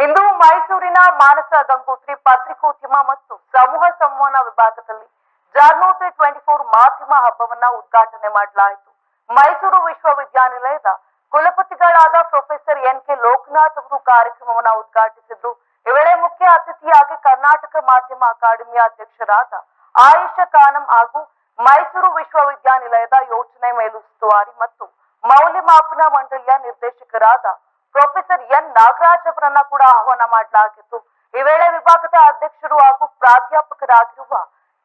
ಇಂದು ಮೈಸೂರಿನ ಮಾನಸ ಗಂಗೋತ್ರಿ ಪತ್ರಿಕೋದ್ಯಮ ಮತ್ತು ಸಮೂಹ ಸಂವಹನ ವಿಭಾಗದಲ್ಲಿ ಜಾಗೃತಿ 24 ಮಾಧ್ಯಮ ಹಬ್ಬವನ್ನ ಉದ್ಘಾಟನೆ ಮಾಡಲಾಯಿತು. ಮೈಸೂರು ವಿಶ್ವವಿದ್ಯಾನಿಲಯದ ಕುಲಪತಿಗಳಾದ ಪ್ರೊಫೆಸರ್ ಎನ್.ಕೆ. ಲೋಕನಾಥ್ ಅವರು ಕಾರ್ಯಕ್ರಮವನ್ನು ಉದ್ಘಾಟಿಸಿದ್ರು. ಈ ವೇಳೆ ಮುಖ್ಯ ಅತಿಥಿಯಾಗಿ ಕರ್ನಾಟಕ ಮಾಧ್ಯಮ ಅಕಾಡೆಮಿಯ ಅಧ್ಯಕ್ಷರಾದ ಆಯಿಷಾ ಖಾನಂ ಹಾಗೂ ಮೈಸೂರು ವಿಶ್ವವಿದ್ಯಾನಿಲಯದ ಯೋಜನೆ ಮೇಲುಸ್ತುವಾರಿ ಮತ್ತು ಮೌಲ್ಯಮಾಪನ ಮಂಡಳಿಯ ನಿರ್ದೇಶಕರಾದ ಪ್ರೊಫೆಸರ್ ಎನ್ ನಾಗರಾಜ್ ಅವರನ್ನ ಕೂಡ ಆಹ್ವಾನ ಮಾಡಲಾಗಿತ್ತು. ಈ ವೇಳೆ ವಿಭಾಗದ ಅಧ್ಯಕ್ಷರು ಹಾಗೂ ಪ್ರಾಧ್ಯಾಪಕರಾಗಿರುವ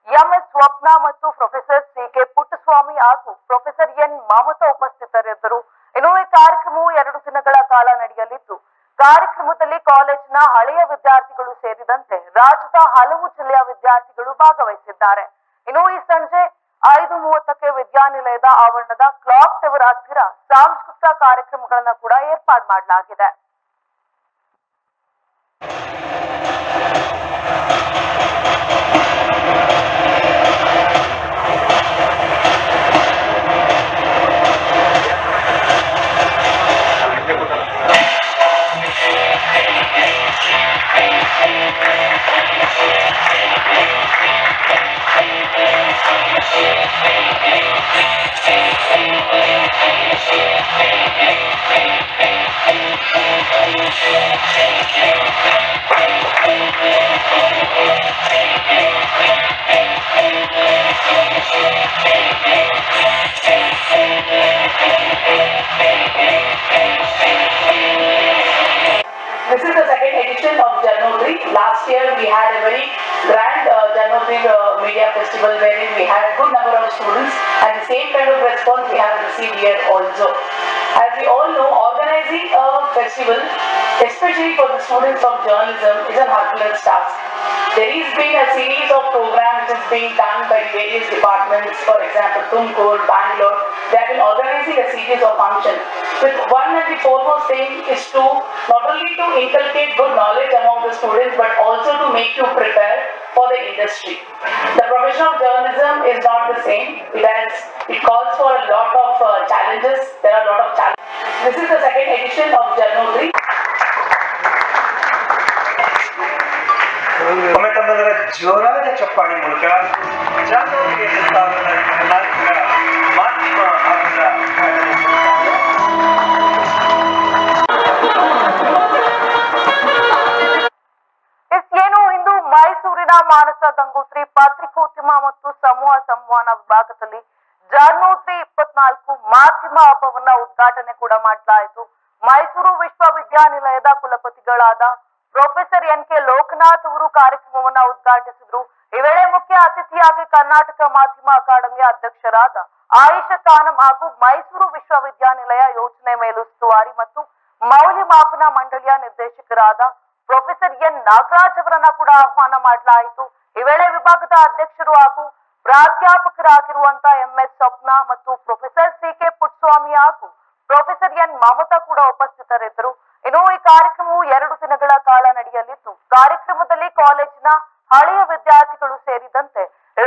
ಎಂಎಸ್ ಸ್ವಪ್ನ ಮತ್ತು ಪ್ರೊಫೆಸರ್ ಸಿ.ಕೆ. ಪುಟ್ಟಸ್ವಾಮಿ ಹಾಗೂ ಪ್ರೊಫೆಸರ್ ಎನ್ ಮಮತಾ ಉಪಸ್ಥಿತರಿದ್ದರು. ಇನ್ನು ಈ ಕಾರ್ಯಕ್ರಮವು 2 ದಿನಗಳ ಕಾಲ ನಡೆಯಲಿದ್ದು, ಕಾರ್ಯಕ್ರಮದಲ್ಲಿ ಕಾಲೇಜಿನ ಹಳೆಯ ವಿದ್ಯಾರ್ಥಿಗಳು ಸೇರಿದಂತೆ ರಾಜ್ಯದ ಹಲವು ಜಿಲ್ಲೆಯ ವಿದ್ಯಾರ್ಥಿಗಳು ಭಾಗವಹಿಸಿದ್ದಾರೆ. ಇನ್ನು ಈ ಸಂಜೆ 5:30ಕ್ಕೆ ವಿದ್ಯಾನಿಲಯದ ಆವರಣದ ಕ್ಲಾಕ್ ಟವರ್ ಹತ್ತಿರ ಸಾಂಸ್ಕೃತಿಕ ಕಾರ್ಯಕ್ರಮಗಳನ್ನ ಕೂಡ ಏರ್ಪಾಡು ಮಾಡಲಾಗಿದೆ. This is the second edition of Janotri. Last year we had a very grand Janotri Media Festival wherein we had a good number of students, and the same kind of response we have received here also. As we all know, organizing a festival, especially for the students of journalism, is a Herculean task. There is been a series of programs which is being done by various departments. For example, Tumkur, Bangalore, they have been organizing a series of functions. With one and the foremost thing is to not only to inculcate good knowledge among the students, but also to make you prepare for the industry. The profession of journalism is not the same. It calls for a lot of challenges. There are a lot of challenges. This is the second edition of Janotri. ಒಮ್ಮೆತಂದರ ಜೋರಾದ ಚಪ್ಪಾಳಿ ಮೂಲಕ ಜಾಗೃತಿಯನ್ನು ಸ್ಥಾಪನೆ ಕರ್ನಾಟಕ ಮಾಧ್ಯಮ ಹಬ್ಬದ ಏನು ಇಂದು ಮೈಸೂರಿನ ಮಾನಸ ಗಂಗೋತ್ರಿ ಪತ್ರಿಕೋದ್ಯಮ ಮತ್ತು ಸಮೂಹ ಸಂವಹನ ವಿಭಾಗದಲ್ಲಿ ಜಾಗೃತಿ 24 ಮಾಧ್ಯಮ ಹಬ್ಬವನ್ನ ಉದ್ಘಾಟನೆ ಕೂಡ ಮಾಡಲಾಯಿತು. ಮೈಸೂರು ವಿಶ್ವವಿದ್ಯಾನಿಲಯದ ಕುಲಪತಿಗಳಾದ ಪ್ರೊಫೆಸರ್ ಎನ್.ಕೆ. ಲೋಕನಾಥ್ ಅವರು ಕಾರ್ಯಕ್ರಮವನ್ನ ಉದ್ಘಾಟಿಸಿದ್ರು. ಈ ವೇಳೆ ಮುಖ್ಯ ಅತಿಥಿಯಾಗಿ ಕರ್ನಾಟಕ ಮಾಧ್ಯಮ ಅಕಾಡೆಮಿಯ ಅಧ್ಯಕ್ಷರಾದ ಆಯಿಷಾ ಖಾನಂ ಹಾಗೂ ಮೈಸೂರು ವಿಶ್ವವಿದ್ಯಾನಿಲಯ ಯೋಜನೆ ಮೇಲುಸ್ತುವಾರಿ ಮತ್ತು ಮೌಲ್ಯಮಾಪನ ಮಂಡಳಿಯ ನಿರ್ದೇಶಕರಾದ ಪ್ರೊಫೆಸರ್ ಎನ್ ನಾಗರಾಜ್ ಅವರನ್ನ ಕೂಡ ಆಹ್ವಾನ ಮಾಡಲಾಯಿತು. ಈ ವೇಳೆ ವಿಭಾಗದ ಅಧ್ಯಕ್ಷರು ಹಾಗೂ ಪ್ರಾಧ್ಯಾಪಕರಾಗಿರುವಂತಹ ಎಂಎಸ್ ಸ್ವಪ್ನ ಮತ್ತು ಪ್ರೊಫೆಸರ್ ಸಿ.ಕೆ. ಪುಟ್ಟಸ್ವಾಮಿ ಹಾಗೂ ಪ್ರೊಫೆಸರ್ ಎನ್ ಮಮತಾ ಕೂಡ ಉಪಸ್ಥಿತರಿದ್ದರು. ಇನ್ನು ಈ ಕಾರ್ಯಕ್ರಮವು 2 ದಿನಗಳ ಕಾಲ ನಡೆಯಲಿದ್ದು, ಕಾರ್ಯಕ್ರಮದಲ್ಲಿ ಕಾಲೇಜಿನ ಹಳೆಯ ವಿದ್ಯಾರ್ಥಿಗಳು ಸೇರಿದಂತೆ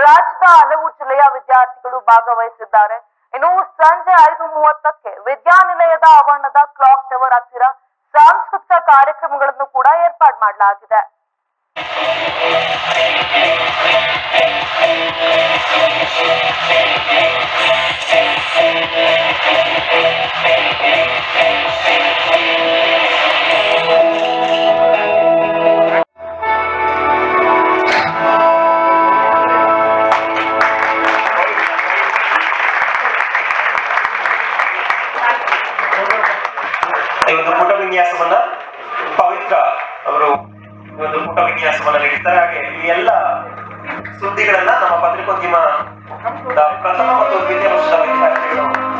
ರಾಜ್ಯದ ಹಲವು ಜಿಲ್ಲೆಯ ವಿದ್ಯಾರ್ಥಿಗಳು ಭಾಗವಹಿಸಿದ್ದಾರೆ. ಇನ್ನು ಸಂಜೆ 5:30ಕ್ಕೆ ವಿದ್ಯಾನಿಲಯದ ಆವರಣದ ಕ್ಲಾಕ್ ಟವರ್ ಹತ್ತಿರ ಸಾಂಸ್ಕೃತಿಕ ಕಾರ್ಯಕ್ರಮಗಳನ್ನು ಕೂಡ ಏರ್ಪಾಡು ಮಾಡಲಾಗಿದೆ. ಈ ಒಂದು ಪುಟ ವಿನ್ಯಾಸವನ್ನ ಪವಿತ್ರ ಅವರು ಒಂದು ಪುಟ ವಿನ್ಯಾಸವನ್ನ ನೀಡಿದ್ದಾರೆ. ಹಾಗೆ ಈ ಎಲ್ಲ ಸುದ್ದಿಗಳನ್ನ ನಮ್ಮ ಪತ್ರಿಕೋದ್ಯಮ ಪ್ರಥಮ ಮತ್ತು ದ್ವಿತೀಯ ವರ್ಷದ ವಿದ್ಯಾರ್ಥಿಗಳು